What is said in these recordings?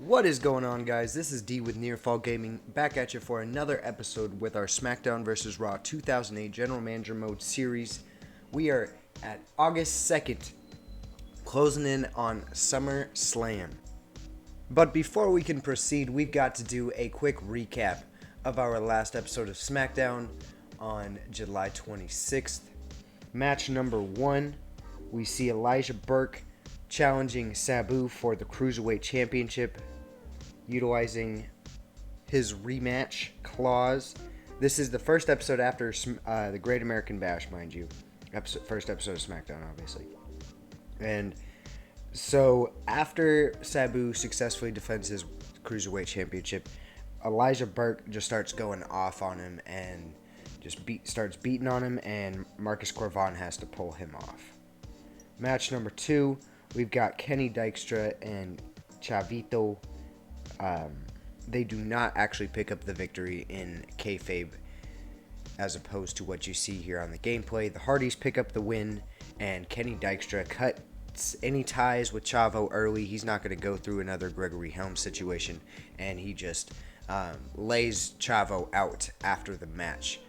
What is going on, guys? This is D with NearFallGaming, back at you for another episode with our Smackdown vs. Raw 2008 General Manager Mode series. We are at August 2nd, closing in on SummerSlam. But before we can proceed, we've got to do a quick recap of our last episode of Smackdown on July 26th. Match number 1, we see Elijah Burke challenging Sabu for the Cruiserweight Championship, utilizing his rematch clause. This is the first episode after the Great American Bash, mind you. First episode of SmackDown, obviously. And so after Sabu successfully defends his Cruiserweight Championship, Elijah Burke just starts going off on him and just starts beating on him, and Marcus Corvon has to pull him off. Match number 2, we've got Kenny Dykstra and Chavito. They do not actually pick up the victory in kayfabe, as opposed to what you see here on the gameplay. The Hardys pick up the win, and Kenny Dykstra cuts any ties with Chavo early. He's not going to go through another Gregory Helms situation, and he just lays Chavo out after the match.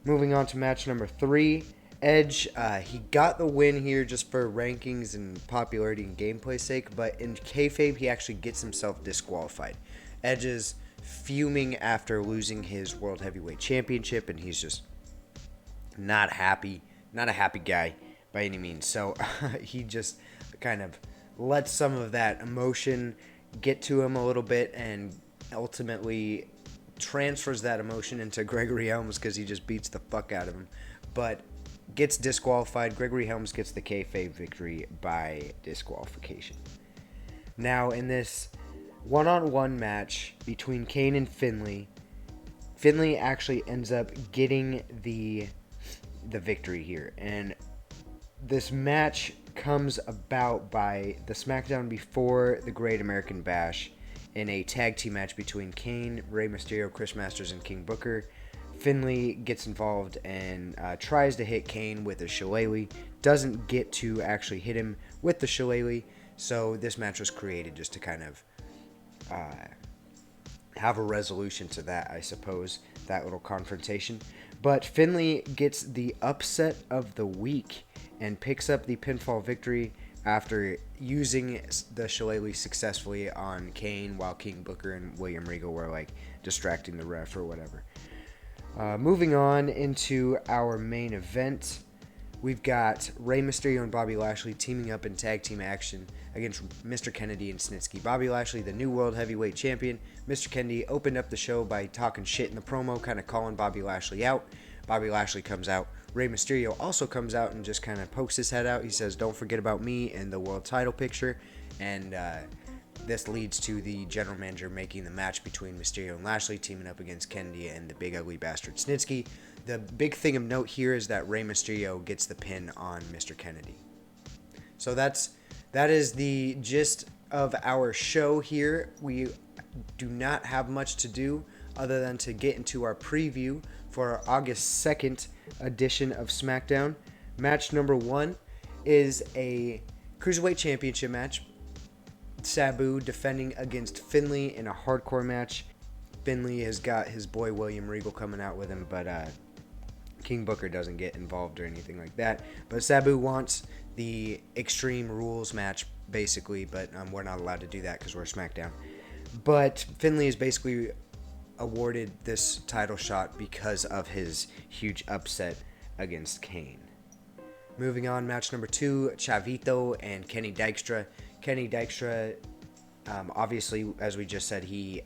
Moving on to match number 3, Edge, he got the win here just for rankings and popularity and gameplay sake, but in kayfabe, he actually gets himself disqualified. Edge is fuming after losing his World Heavyweight Championship, and he's just not happy. Not a happy guy by any means. So he just kind of lets some of that emotion get to him a little bit, and ultimately transfers that emotion into Gregory Helms because he just beats the fuck out of him. But gets disqualified. Gregory Helms gets the kayfabe victory by disqualification. Now, in this one-on-one match between Kane and Finlay, Finlay actually ends up getting the victory here. And this match comes about by the SmackDown before the Great American Bash in a tag team match between Kane, Rey Mysterio, Chris Masters, and King Booker. Finlay gets involved and tries to hit Kane with a shillelagh. Doesn't get to actually hit him with the shillelagh. So this match was created just to kind of have a resolution to that, I suppose, that little confrontation. But Finlay gets the upset of the week and picks up the pinfall victory after using the shillelagh successfully on Kane while King Booker and William Regal were like distracting the ref or whatever. Moving on into our main event, we've got Rey Mysterio and Bobby Lashley teaming up in tag team action against Mr. Kennedy and Snitsky. Bobby Lashley, the new World Heavyweight Champion. Mr. Kennedy opened up the show by talking shit in the promo, kind of calling Bobby Lashley out. Bobby Lashley comes out. Rey Mysterio also comes out and just kind of pokes his head out. He says, "Don't forget about me," in the world title picture. And this leads to the general manager making the match between Mysterio and Lashley, teaming up against Kennedy and the big ugly bastard Snitsky. The big thing of note here is that Rey Mysterio gets the pin on Mr. Kennedy. So that is the gist of our show here. We do not have much to do other than to get into our preview for our August 2nd edition of SmackDown. Match number 1 is a Cruiserweight Championship match. Sabu defending against Finlay in a hardcore match. Finlay has got his boy William Regal coming out with him, but King Booker doesn't get involved or anything like that. But Sabu wants the Extreme Rules match, basically, but we're not allowed to do that because we're SmackDown. But Finlay is basically awarded this title shot because of his huge upset against Kane. Moving on, match number 2, Chavito and Kenny Dykstra. Kenny Dykstra, obviously, as we just said, he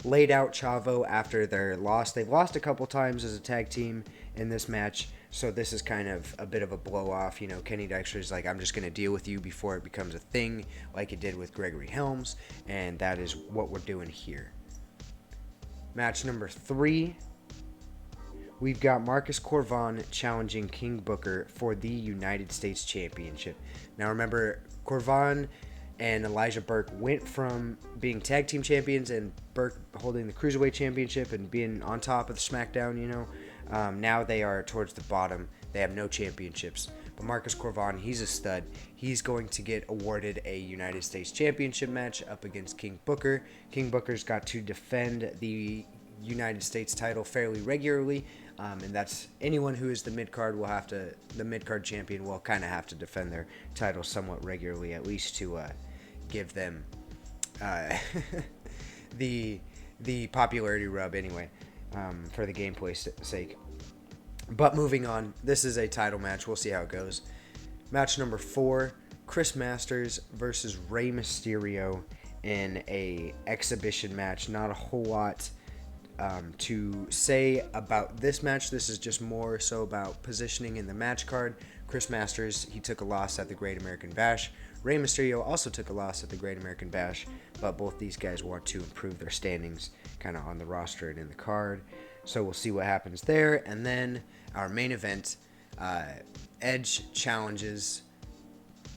laid out Chavo after their loss. They've lost a couple times as a tag team in this match, so this is kind of a bit of a blow-off. You know, Kenny Dykstra is like, I'm just going to deal with you before it becomes a thing, like it did with Gregory Helms, and that is what we're doing here. Match number 3, we've got Marcus Corvon challenging King Booker for the United States Championship. Now remember, Corvon and Elijah Burke went from being tag team champions and Burke holding the Cruiserweight Championship and being on top of the SmackDown, you know. Now they are towards the bottom. They have no championships. But Marcus Corvon, he's a stud. He's going to get awarded a United States Championship match up against King Booker. King Booker's got to defend the United States title fairly regularly, and that's anyone who is the mid-card the mid-card champion will kind of have to defend their title somewhat regularly, at least to give them the popularity rub anyway, for the gameplay's sake. But moving on, this is a title match. We'll see how it goes. Match number 4, Chris Masters versus Rey Mysterio in a exhibition match. Not a whole lot to say about this match. This is just more so about positioning in the match card. Chris Masters, he took a loss at the Great American Bash. Rey Mysterio also took a loss at the Great American Bash, but both these guys want to improve their standings kind of on the roster and in the card. So we'll see what happens there. And then our main event, Edge challenges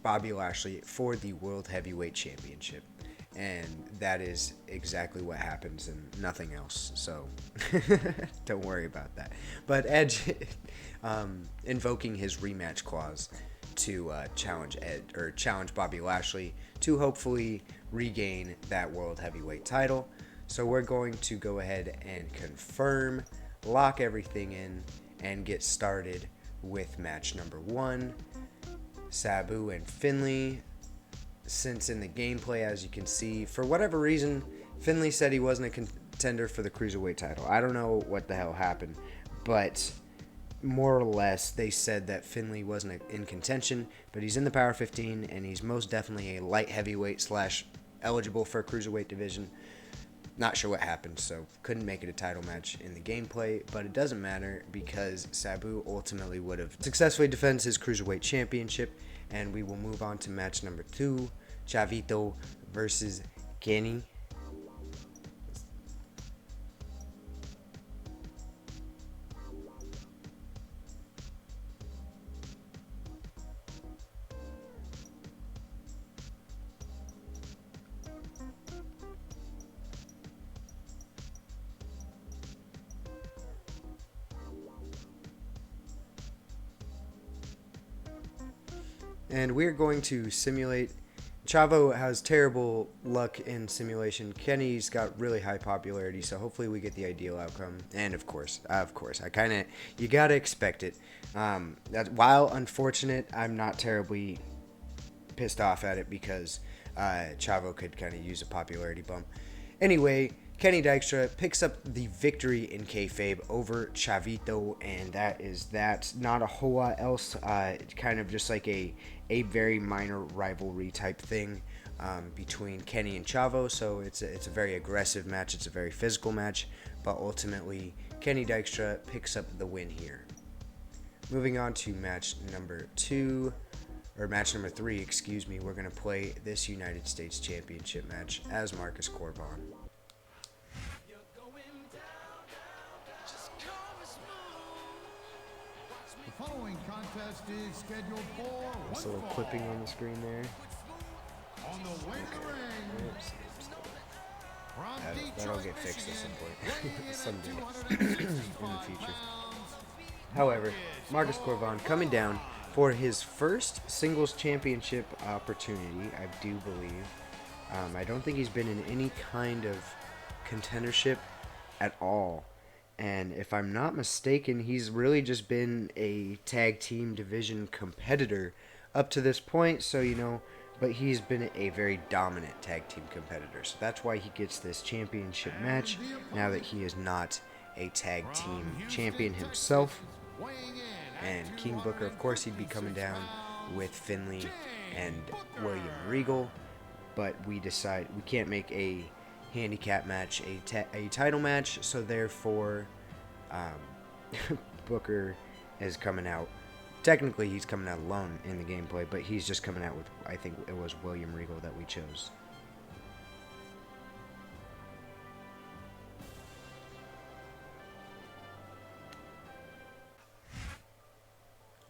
Bobby Lashley for the World Heavyweight Championship. And that is exactly what happens and nothing else. So don't worry about that. But Edge invoking his rematch clause to challenge Bobby Lashley to hopefully regain that World Heavyweight title. So we're going to go ahead and confirm, lock everything in, and get started with match number 1. Sabu and Finlay. Since in the gameplay, as you can see, for whatever reason, Finlay said he wasn't a contender for the Cruiserweight title. I don't know what the hell happened, but more or less they said that Finlay wasn't in contention, but he's in the Power 15, and he's most definitely a light heavyweight / eligible for a Cruiserweight division. Not sure what happened, so couldn't make it a title match in the gameplay, but it doesn't matter because Sabu ultimately would have successfully defends his Cruiserweight Championship, and we will move on to match number 2, Chavito versus Kenny. And we're going to simulate. Chavo has terrible luck in simulation. Kenny's got really high popularity, so hopefully we get the ideal outcome. And of course, you gotta expect it. While unfortunate, I'm not terribly pissed off at it because Chavo could kind of use a popularity bump. Anyway, Kenny Dykstra picks up the victory in kayfabe over Chavito, and that is that. Not a whole lot else. Kind of just like a very minor rivalry type thing between Kenny and Chavo. So it's a very aggressive match. It's a very physical match, but ultimately Kenny Dykstra picks up the win here. Moving on to match number 3. We're gonna play this United States Championship match as Marcus Corvon. The following contest is scheduled for There's a little clipping on the screen there. On the way to the ring. Oops. From That'll Detroit, get fixed at some Michigan, point. weighing in Someday. at 265 In the future. pounds, However, Marcus Corvon coming down for his first singles championship opportunity, I do believe. I don't think he's been in any kind of contendership at all. And if I'm not mistaken, he's really just been a tag team division competitor up to this point. So, but he's been a very dominant tag team competitor. So that's why he gets this championship match now that he is not a tag team champion himself. And King Booker, of course, he'd be coming down with Finlay and William Regal. But we decide we can't make a handicap match a title match, so therefore Booker is coming out. Technically he's coming out alone in the gameplay, but he's just coming out with, I think it was William Regal that we chose.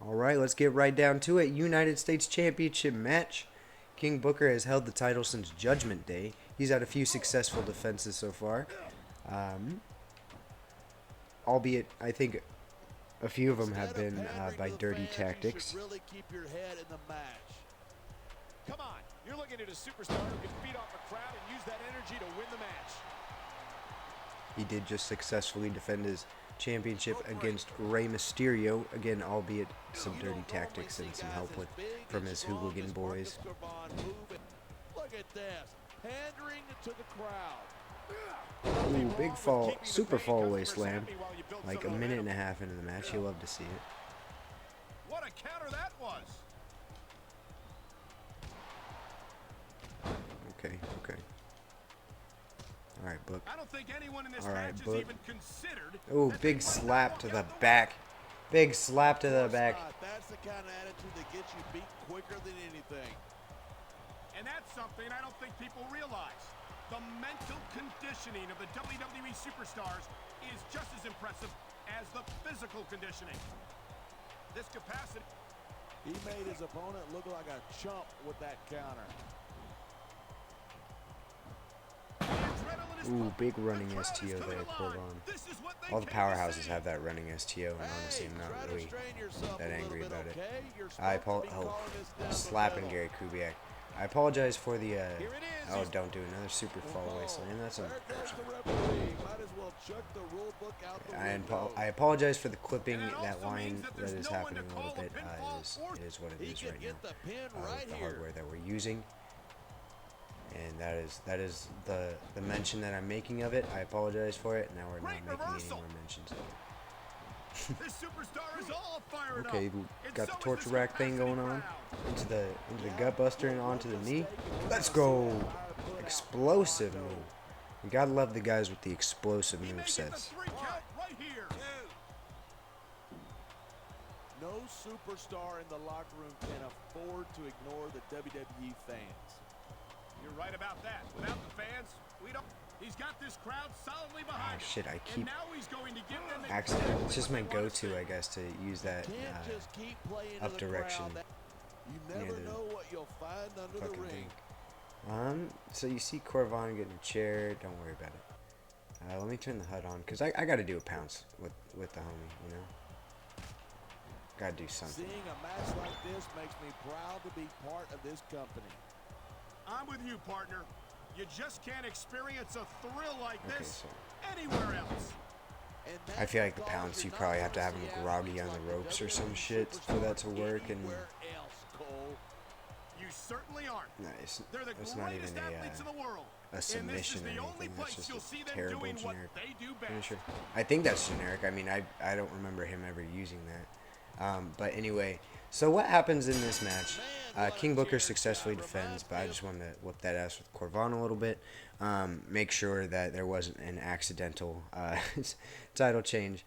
Alright, let's get right down to it. United States Championship match. King Booker has held the title since Judgment Day. He's had a few successful defenses so far. Albeit, I think A few of them have been by dirty tactics. Really keep your head in the match. Come on, you're looking at a superstar who can feed off a crowd and use that energy to win the match. He did just successfully defend his championship against Rey Mysterio, again, albeit some dirty tactics and some help from his hooligan boys. Look at this, pandering to the crowd. Ooh, big fall, super fall away slam, like a minute and a half into the match. You'll love to see it. What a counter that was! Okay. All right, Book. I don't think anyone in this All right, match Book. is even considered. Ooh, big slap to the back. Big slap to the back. That's the kind of attitude that gets you beat quicker than anything. And that's something I don't think people realize. The mental conditioning of the WWE superstars is just as impressive as the physical conditioning. This capacity. He made his opponent look like a chump with that counter. Ooh, big running STO there, Corvon. All the powerhouses have that running STO, and honestly, I'm not really that angry about it. Slapping Gary Kubiak. I apologize for the, oh, don't do another super fall away slam. That's unfortunate. I apologize for the clipping. That line that is happening a little bit. It is what it is right now. With the hardware that we're using. And that is the mention that I'm making of it. I apologize for it. Now we're not making any more mentions of it. This superstar is all fired Okay, up. got the torture rack thing going on. Into the gut buster and onto the knee. Let's go! Explosive move. You gotta love the guys with the explosive move sets. No superstar in the locker room can afford to ignore the WWE fans. You're right about that. Without the fans, we don't. He's got this crowd solidly behind him. Shit, I keep And now he's going to give them accident. It's just my go-to, I guess, to use that up direction. You never know what you'll find under the ring. So you see Corvon getting a chair. Don't worry about it. Let me turn the HUD on, because I got to do a pounce with the homie, you know? Got to do something. Seeing a match like this makes me proud to be part of this company. I'm with you, partner. You just can't experience a thrill like this anywhere else. I feel like the pounce, you probably have to have him groggy on the ropes or some shit for that to work. And you certainly aren't. Nice. They're the That's not even athletes in the world. a submission or anything. That's just a terrible generic finisher. Best. I think that's generic. I mean, I don't remember him ever using that. But anyway, so what happens in this match? King Booker successfully defends, but I just wanted to whip that ass with Corvon a little bit. Make sure that there wasn't an accidental title change.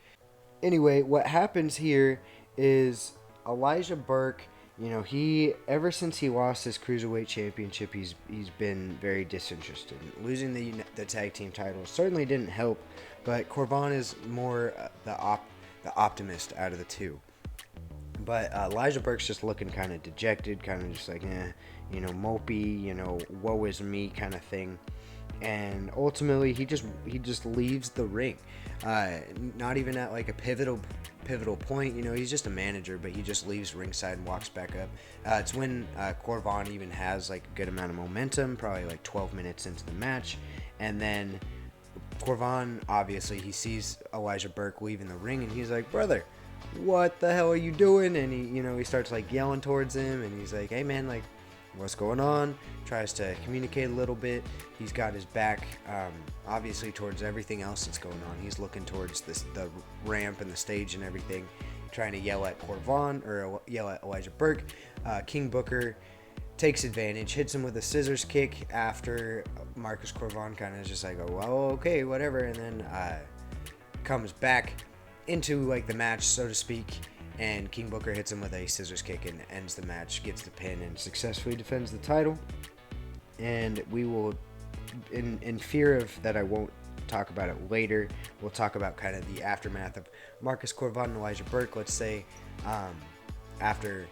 Anyway, what happens here is Elijah Burke, you know, ever since he lost his Cruiserweight Championship, he's been very disinterested. Losing the tag team titles certainly didn't help, but Corvon is more the optimist out of the two. But Elijah Burke's just looking kind of dejected, kind of just like, you know, mopey, you know, woe is me kind of thing. And ultimately, he just leaves the ring. Not even at like a pivotal point, you know, he's just a manager, but he just leaves ringside and walks back up. It's when Corvon even has like a good amount of momentum, probably like 12 minutes into the match. And then Corvon, obviously, he sees Elijah Burke leaving the ring, and he's like, brother, what the hell are you doing? And he starts like yelling towards him, and he's like, hey man, like, what's going on? Tries to communicate a little bit. He's got his back obviously towards everything else that's going on. He's looking towards the ramp and the stage and everything, trying to yell at Corvon or yell at Elijah Burke. King Booker takes advantage, hits him with a scissors kick after Marcus Corvon kind of just like, oh well, okay, whatever, and then comes back into like the match, so to speak, and King Booker hits him with a scissors kick and ends the match, gets the pin, and successfully defends the title. And we will, in fear of that I won't talk about it later, we'll talk about kind of the aftermath of Marcus Corvon and Elijah Burke, let's say, after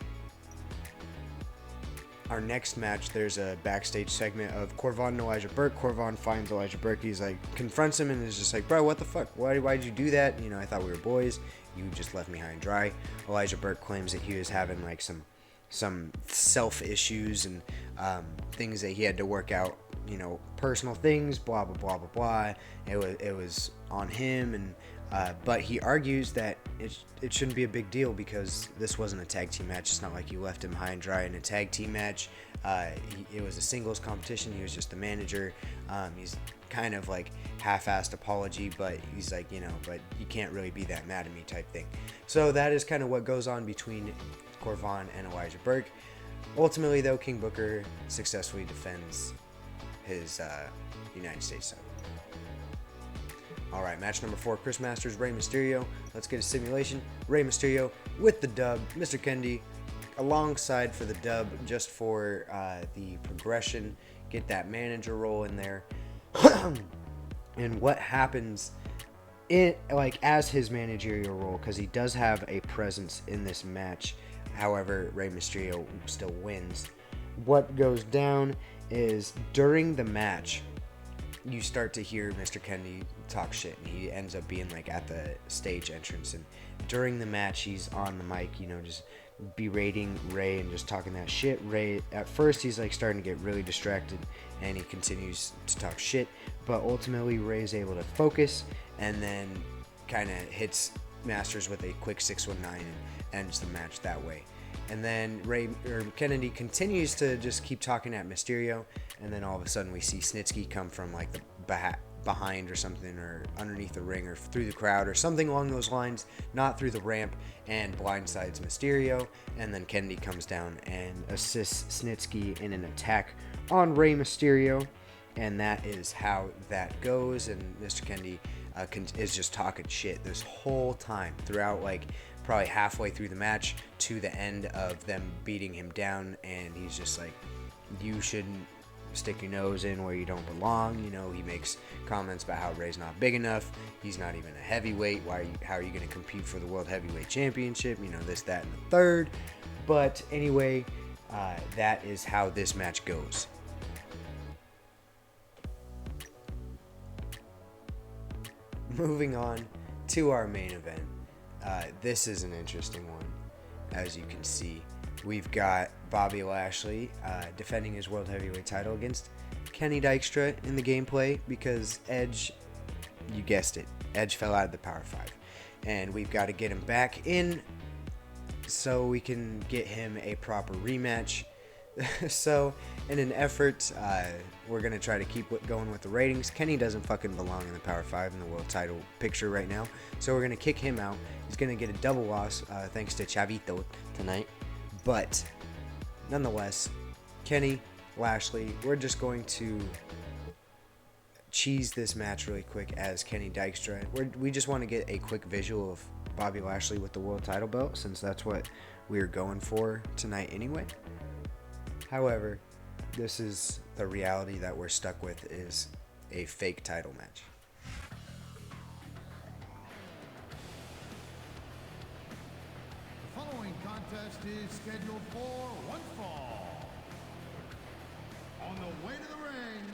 our next match, there's a backstage segment of Corvan and Elijah Burke. Corvan finds Elijah Burke. He's like, confronts him and is just like, bro, what the fuck? Why'd you do that? You know, I thought we were boys. You just left me high and dry. Elijah Burke claims that he was having like some self issues and things that he had to work out, you know, personal things, blah, blah, blah, blah, blah. It was on him, and but he argues that it shouldn't be a big deal because this wasn't a tag team match. It's not like you left him high and dry in a tag team match. It was a singles competition. He was just the manager. He's kind of like half-assed apology, but he's like, you know, but you can't really be that mad at me type thing. So that is kind of what goes on between Corvan and Elijah Burke. Ultimately, though, King Booker successfully defends his United States title. All right, match number 4, Chris Masters, Rey Mysterio. Let's get a simulation. Rey Mysterio with the dub. Mr. Kennedy alongside for the dub, just for the progression. Get that manager role in there. And what happens as his managerial role, because he does have a presence in this match. However, Rey Mysterio still wins. What goes down is during the match, you start to hear Mr. Kennedy talk shit, and he ends up being like at the stage entrance, and during the match he's on the mic, you know, just berating Rey and just talking that shit. Rey, at first he's like starting to get really distracted and he continues to talk shit, but ultimately Rey's able to focus and then kind of hits Masters with a quick 619 and ends the match that way. And then Kennedy continues to just keep talking at Mysterio, and then all of a sudden we see Snitsky come from like the behind or something, or underneath the ring, or through the crowd, or something along those lines, not through the ramp, and blindsides Mysterio. And then Kennedy comes down and assists Snitsky in an attack on Rey Mysterio, and that is how that goes. And Mr. Kennedy is just talking shit this whole time throughout, like probably halfway through the match to the end of them beating him down, and he's just like, you shouldn't stick your nose in where you don't belong. You know, he makes comments about how Rey's not big enough, he's not even a heavyweight, how are you going to compete for the World Heavyweight Championship, you know, this, that, and the third. But anyway, that is how this match goes. Moving on to our main event. This is an interesting one. As you can see, we've got Bobby Lashley defending his World Heavyweight title against Kenny Dykstra in the gameplay, because Edge, you guessed it, Edge fell out of the Power 5. And we've got to get him back in so we can get him a proper rematch. So, in an effort, we're going to try to keep going with the ratings. Kenny doesn't fucking belong in the Power 5 in the world title picture right now. So we're going to kick him out. He's going to get a double loss thanks to Chavito tonight. But, nonetheless, Kenny, Lashley, we're just going to cheese this match really quick as Kenny Dykstra. We just want to get a quick visual of Bobby Lashley with the world title belt, since that's what we're going for tonight anyway. However, this is the reality that we're stuck with, is a fake title match. The following contest is scheduled for one fall. On the way to the ring,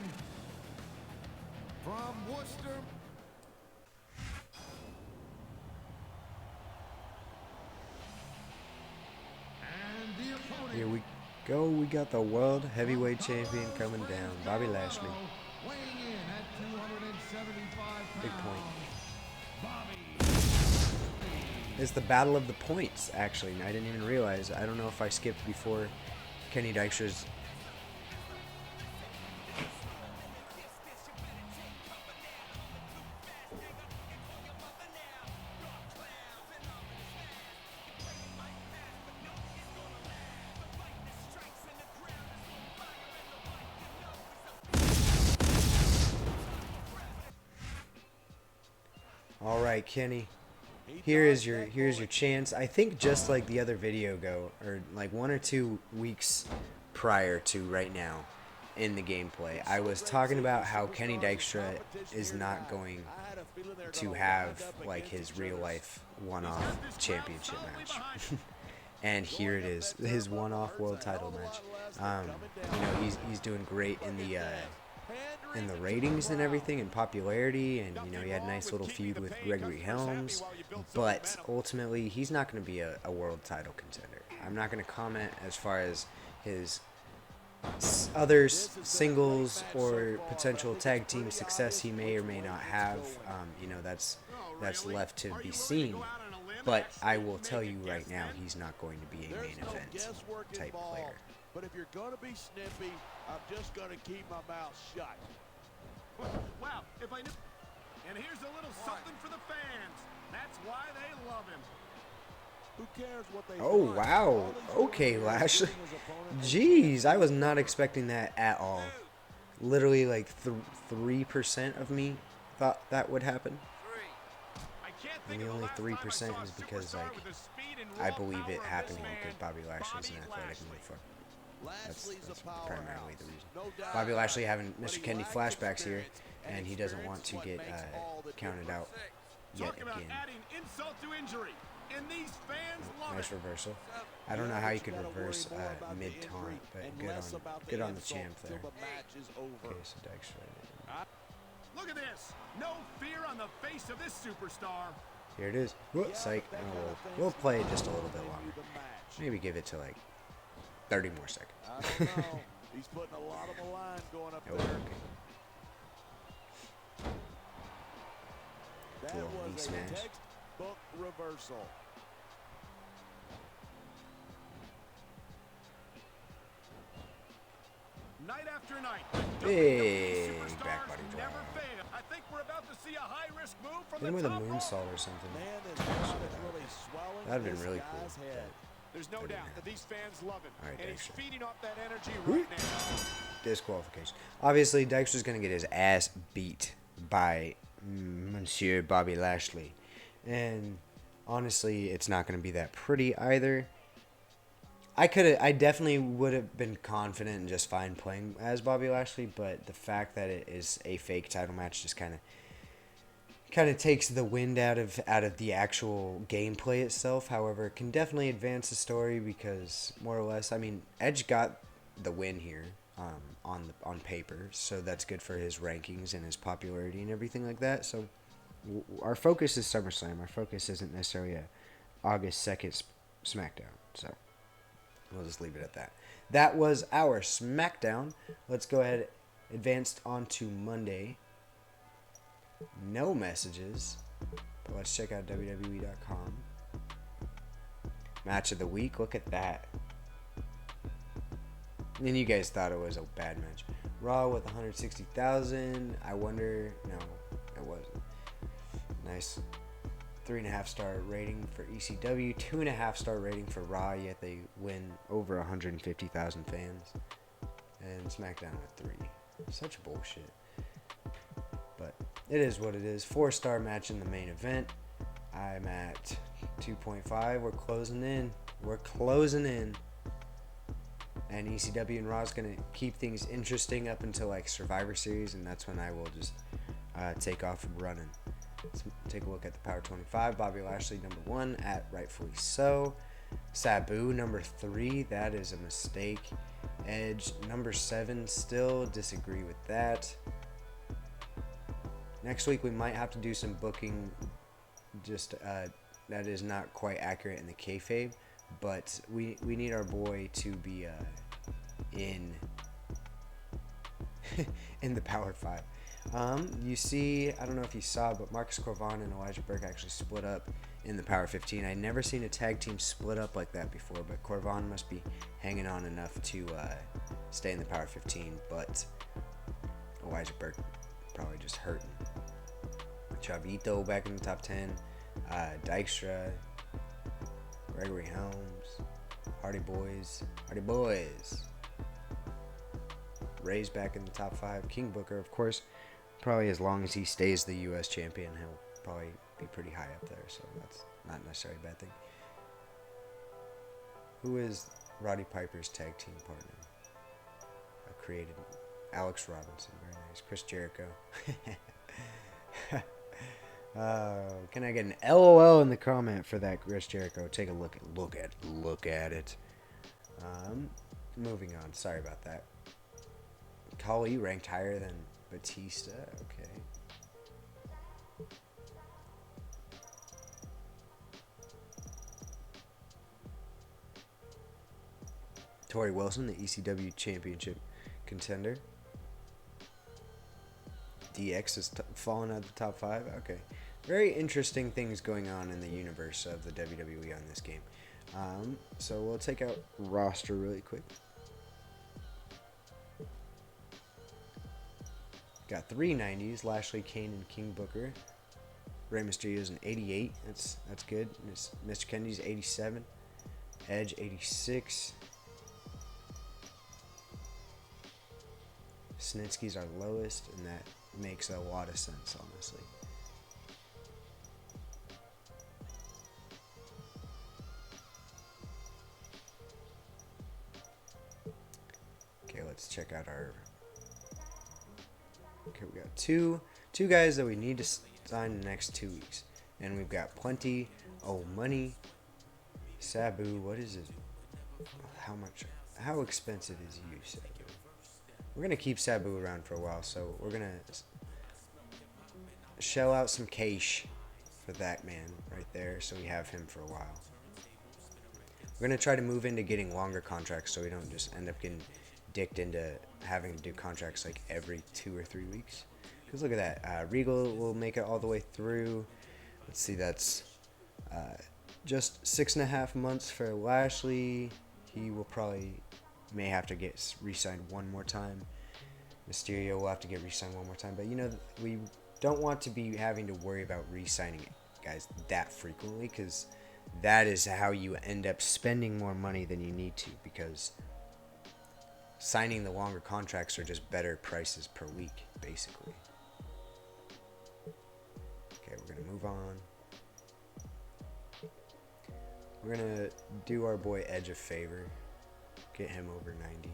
from Worcester, and the opponent. Here we go. We got the World Heavyweight Champion coming down, Bobby Lashley. Weighing in at 275 Big point. Bobby. It's the battle of the points, actually. I didn't even realize. I don't know if I skipped before Kenny Dykstra's. All right, Kenny. Here's your chance. I think just like the other video or like 1 or 2 weeks prior to right now in the gameplay, I was talking about how Kenny Dykstra is not going to have like his real life one-off championship match. And here it is, his one-off world title match. You know, he's doing great in the ratings and everything and popularity, and you know, he had a nice little feud with Gregory Helms, but ultimately he's not going to be a world title contender. I'm not going to comment as far as his other singles or potential tag team success he may or may not have. You know, that's left to be seen. But I will tell you right now, he's not going to be a main event type player. But if you're going to be snippy, I'm just going to keep my mouth shut. Wow, if I knew. And here's a little something for the fans. That's why they love him. Who cares what they Oh, wow. Okay, Lashley. Jeez, I was not expecting that at all. Literally like 3% of me thought that would happen. And the only 3% is because, like, I believe it happening because Bobby Lashley's an athletic motherfucker. That's primarily the reason. Bobby Lashley having Mr. Kennedy flashbacks here, and he doesn't want to get counted out yet again. Nice reversal. I don't know how you could reverse mid-taunt, but good on the champ there. Okay, so Dykstra. Look at this. No fear on the face of this superstar. Here it is. Whoop, psych. Oh, we'll play it just a little bit longer. Maybe give it to like 30 more seconds. I don't know. He's putting a lot of the line going up there. That was a textbook reversal. Night after night. Big back body drop. I think we're about to see a high risk move from Hit him with a moonsault or something. That'd have been really cool. There's no doubt that these fans love him. All right, and he's Dykstra. feeding off that energy right now. Disqualification. Obviously, Dykstra's going to get his ass beat by Monsieur Bobby Lashley. And honestly, it's not going to be that pretty either. I definitely would have been confident and just fine playing as Bobby Lashley, but the fact that it is a fake title match just kind of takes the wind out of the actual gameplay itself. However, it can definitely advance the story because more or less, I mean, Edge got the win here on paper, so that's good for his rankings and his popularity and everything like that. So our focus is SummerSlam. Our focus isn't necessarily a August 2nd SmackDown. So we'll just leave it at that. That was our SmackDown. Let's go ahead advanced on to Monday. No messages, but let's check out WWE.com. Match of the week. Look at that. And you guys thought it was a bad match. Raw with 160,000. I wonder. No, it wasn't. Nice 3.5-star rating for ECW. 2.5-star rating for Raw. Yet they win over 150,000 fans. And SmackDown at 3. Such bullshit. But it is what it is. 4-star match in the main event. I'm at 2.5. We're closing in. And ECW and Raw is going to keep things interesting up until like Survivor Series, and that's when I will just take off and running. Let's take a look at the Power 25. Bobby Lashley number 1 at rightfully so. Sabu number 3. That is a mistake. Edge number 7. Still disagree with that. Next week we might have to do some booking. Just that is not quite accurate in the kayfabe, but we need our boy to be in in the Power 5. You see, I don't know if you saw, but Marcus Corvan and Elijah Burke actually split up in the Power 15. I'd never seen a tag team split up like that before, but Corvan must be hanging on enough to stay in the Power 15, but Elijah Burke probably just hurting. Chavito back in the top 10. Dykstra, Gregory Helms, Hardy Boys. Ray's back in the top 5. King Booker, of course, probably as long as he stays the U.S. champion, he'll probably be pretty high up there, so that's not necessarily a bad thing. Who is Roddy Piper's tag team partner? Created Alex Robinson, very nice. Chris Jericho. Can I get an LOL in the comment for that, Chris Jericho? Take a look at it. Moving on. Sorry about that. Kali ranked higher than Batista. Okay. Tori Wilson, the ECW Championship contender. DX is falling out of the top 5. Okay. Very interesting things going on in the universe of the WWE on this game. So we'll take out roster really quick. Got 3 90s, Lashley, Kane, and King Booker. Rey Mysterio's an 88. That's good. Mr. Kennedy's 87. Edge 86. Snitsky's our lowest, and that makes a lot of sense, honestly. Okay, let's check out our... Okay, we got two guys that we need to sign in the next 2 weeks. And we've got plenty of money. Sabu, what is it? How expensive is you, Sabu? We're going to keep Sabu around for a while, so we're going to shell out some cash for that man right there, so we have him for a while. We're going to try to move into getting longer contracts so we don't just end up getting dicked into having to do contracts like every 2 or 3 weeks. Because look at that. Regal will make it all the way through. Let's see, that's just 6.5 months for Lashley. He will may have to get re-signed one more time. Mysterio will have to get re-signed one more time. But, we don't want to be having to worry about re-signing guys that frequently, because that is how you end up spending more money than you need to, because signing the longer contracts are just better prices per week, basically. Okay, we're going to move on. We're going to do our boy Edge a favor. Get him over 90.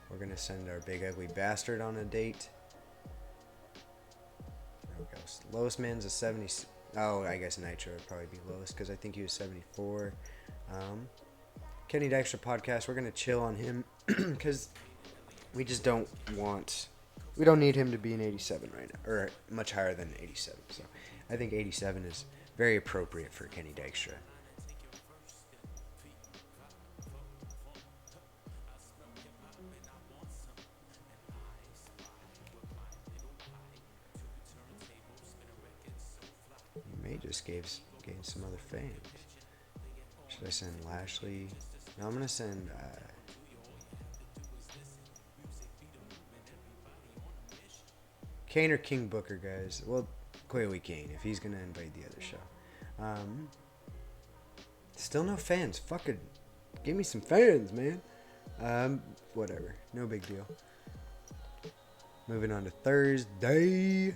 We're going to send our big ugly bastard on a date. There we go. Lowest man's a 70. Oh, I guess Nitro would probably be lowest because I think he was 74. Kenny Dykstra podcast, we're going to chill on him because we just don't want... We don't need him to be an 87 right now, or much higher than 87. So I think 87 is very appropriate for Kenny Dykstra. You may just gain some other fans. Should I send Lashley? No, I'm going to send... Kane or King Booker, guys. Well, clearly Kane, if he's going to invade the other show. Still no fans. Fucking give me some fans, man. Whatever. No big deal. Moving on to Thursday.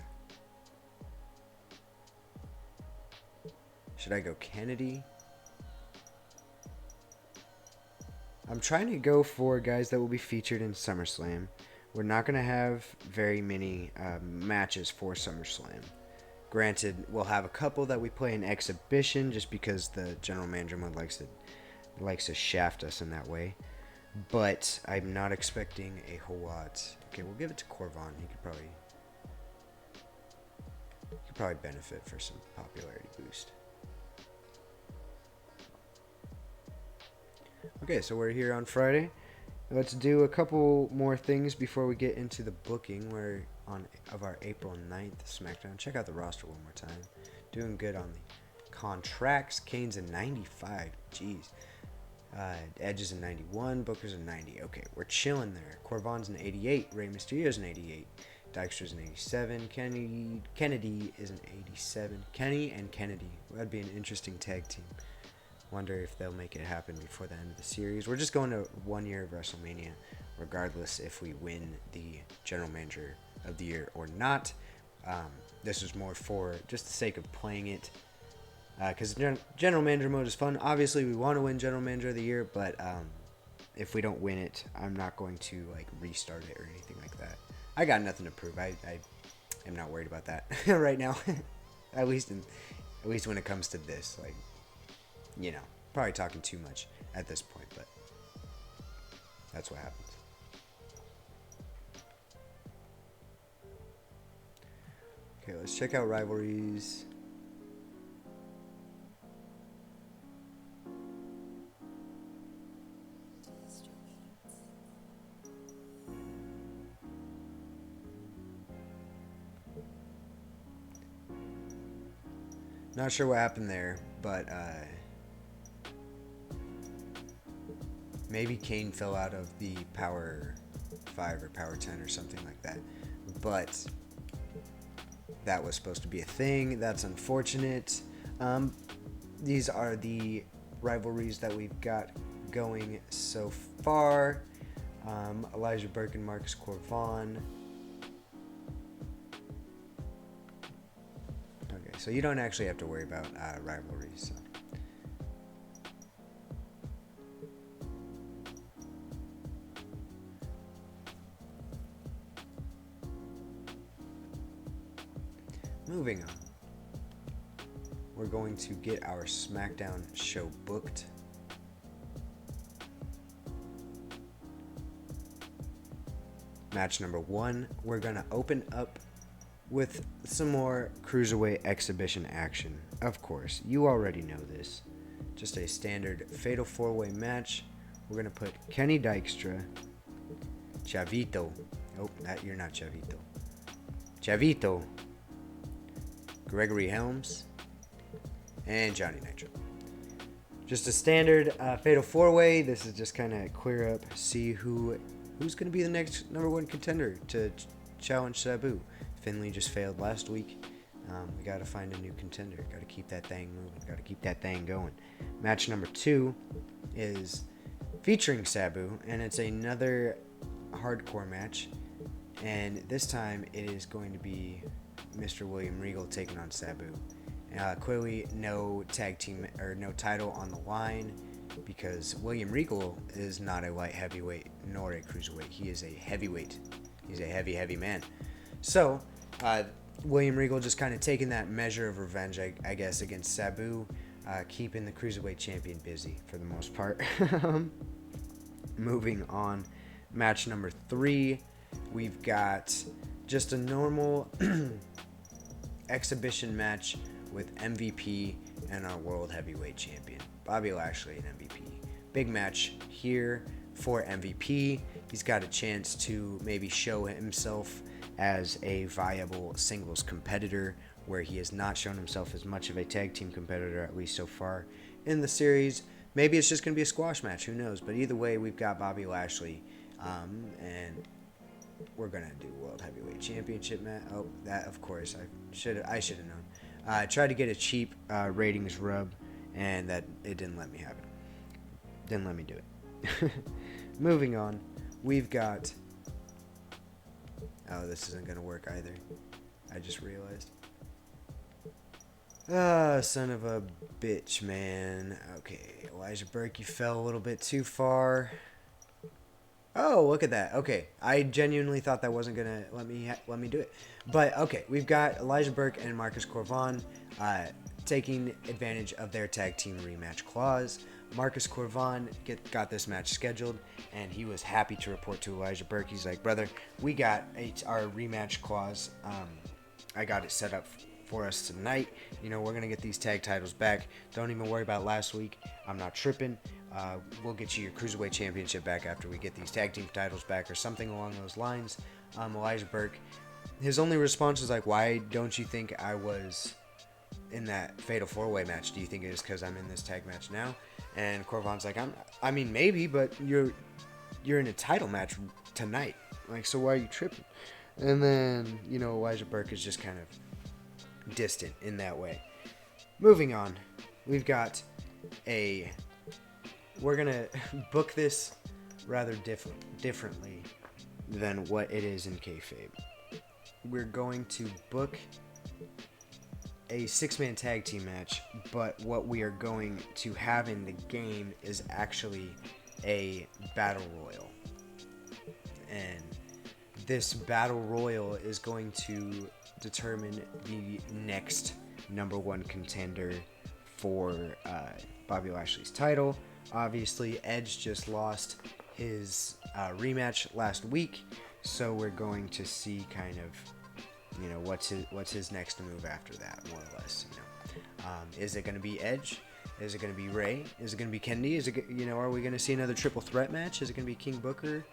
Should I go Kennedy? I'm trying to go for guys that will be featured in SummerSlam. We're not going to have very many matches for SummerSlam. Granted, we'll have a couple that we play in exhibition just because the general manager mode likes to shaft us in that way. But I'm not expecting a whole lot. Okay, we'll give it to Corvon. He could probably benefit for some popularity boost. Okay, so we're here on Friday. Let's do a couple more things before we get into the booking. We're of our April 9th Smackdown. Check out the roster one more time. Doing good on the contracts. Kane's a 95. Jeez. Edge is a 91. Booker's a 90. Okay, we're chilling there. Corvon's an 88. Rey Mysterio's an 88. Dykstra's an 87. Kennedy is an 87. Kenny and Kennedy. That'd be an interesting tag team. Wonder if they'll make it happen before the end of the series. We're just going to 1 year of WrestleMania, regardless if we win the General Manager of the Year or not. This is more for just the sake of playing it, because General Manager mode is fun. Obviously, we want to win General Manager of the Year, but if we don't win it, I'm not going to like restart it or anything like that. I got nothing to prove. I am not worried about that right now. at least when it comes to this, like, you know, probably talking too much at this point, but that's what happens. Okay, let's check out rivalries. Not sure what happened there, but maybe Kane fell out of the Power 5 or Power 10 or something like that. But that was supposed to be a thing. That's unfortunate. These are the rivalries that we've got going so far. Elijah Burke and Marcus Corvon. Okay, so you don't actually have to worry about rivalries. So. Moving on, we're going to get our SmackDown show booked. Match number 1, we're going to open up with some more Cruiserweight exhibition action. Of course, you already know this. Just a standard Fatal 4-Way match. We're going to put Kenny Dykstra, Chavito. Oh, you're not Chavito. Chavito. Gregory Helms, and Johnny Nitro. Just a standard Fatal 4-Way. This is just kind of clear up, see who's going to be the next number 1 contender to challenge Sabu. Finley just failed last week. We got to find a new contender. Got to keep that thing moving. Got to keep that thing going. Match number 2 is featuring Sabu, and it's another hardcore match. And this time it is going to be Mr. William Regal taking on Sabu. Clearly no tag team or no title on the line because William Regal is not a light heavyweight nor a cruiserweight. He is a heavyweight. He's a heavy man. So William Regal just kind of taking that measure of revenge, I guess, against Sabu, keeping the cruiserweight champion busy for the most part. Moving on, match number 3, we've got just a normal exhibition match with MVP and our World Heavyweight Champion, Bobby Lashley and MVP. Big match here for MVP. He's got a chance to maybe show himself as a viable singles competitor where he has not shown himself as much of a tag team competitor, at least so far in the series. Maybe it's just going to be a squash match, who knows? But either way, we've got Bobby Lashley, and we're going to do World Heavyweight Championship match. Oh, that, of course, I should have known. I tried to get a cheap ratings rub, and that it didn't let me have it. Didn't let me do it. Moving on, we've got... Oh, this isn't going to work either. I just realized. Son of a bitch, man. Okay, Elijah Burke, you fell a little bit too far. Oh, look at that. Okay, I genuinely thought that wasn't gonna let me do it, but okay, we've got Elijah Burke and Marcus Corvon taking advantage of their tag team rematch clause. Marcus Corvon got this match scheduled, and he was happy to report to Elijah Burke. He's like, brother, we got our rematch clause. I got it set up for us tonight. You know, we're gonna get these tag titles back. Don't even worry about last week. I'm not tripping. We'll get you your Cruiserweight Championship back after we get these tag team titles back, or something along those lines. Elijah Burke, his only response was like, why don't you think I was in that Fatal 4-Way match? Do you think it is because I'm in this tag match now? And Corvon's like, I mean, maybe, but you're in a title match tonight. Like, so why are you tripping? And then, you know, Elijah Burke is just kind of distant in that way. Moving on, we've got we're going to book this rather differently than what it is in kayfabe. We're going to book a 6-man tag team match, but what we are going to have in the game is actually a battle royal. And this battle royal is going to determine the next number one contender for Bobby Lashley's title. Obviously, Edge just lost his rematch last week, so we're going to see kind of, what's his next move after that, more or less. Is it going to be Edge? Is it going to be Ray? Is it going to be Kennedy? Is it, are we going to see another triple threat match? Is it going to be King Booker?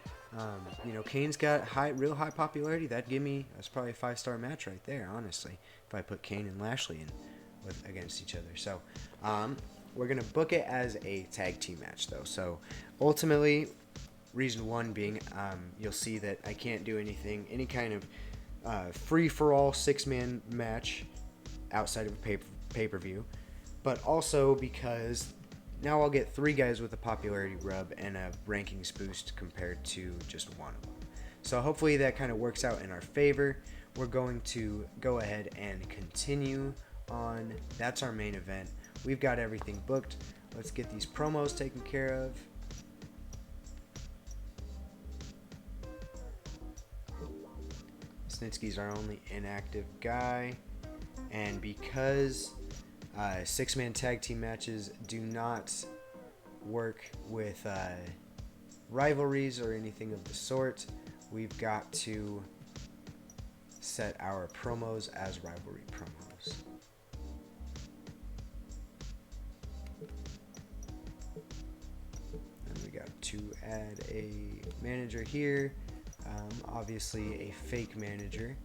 Kane's got real high popularity. That's probably a 5-star match right there, honestly, if I put Kane and Lashley against each other. So, we're going to book it as a tag team match, though. So, ultimately, reason one being, you'll see that I can't do any kind of free-for-all 6-man match outside of a pay-per-view. But also because now I'll get 3 guys with a popularity rub and a rankings boost compared to just one of them. So hopefully that kind of works out in our favor. We're going to go ahead and continue on. That's our main event. We've got everything booked. Let's get these promos taken care of. Snitsky's our only inactive guy. And because 6-man tag team matches do not work with rivalries or anything of the sort, we've got to set our promos as rivalry promos. And we got to add a manager here, obviously a fake manager.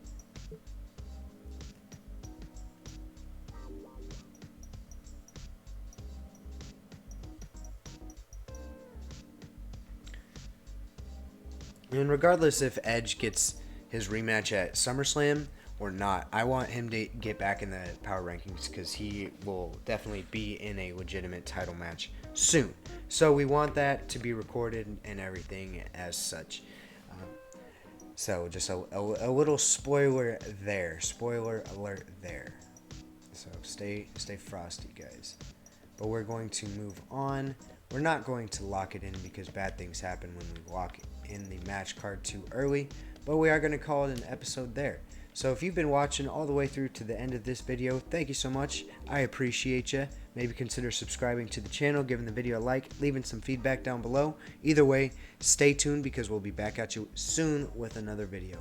And regardless if Edge gets his rematch at SummerSlam or not, I want him to get back in the power rankings because he will definitely be in a legitimate title match soon. So we want that to be recorded and everything as such. So just a little spoiler there. Spoiler alert there. So stay frosty, guys. But we're going to move on. We're not going to lock it in because bad things happen when we lock in the match card too early, but we are going to call it an episode there. So if you've been watching all the way through to the end of this video, thank you so much. I appreciate you. Maybe consider subscribing to the channel, giving the video a like, leaving some feedback down below. Either way, stay tuned because we'll be back at you soon with another video.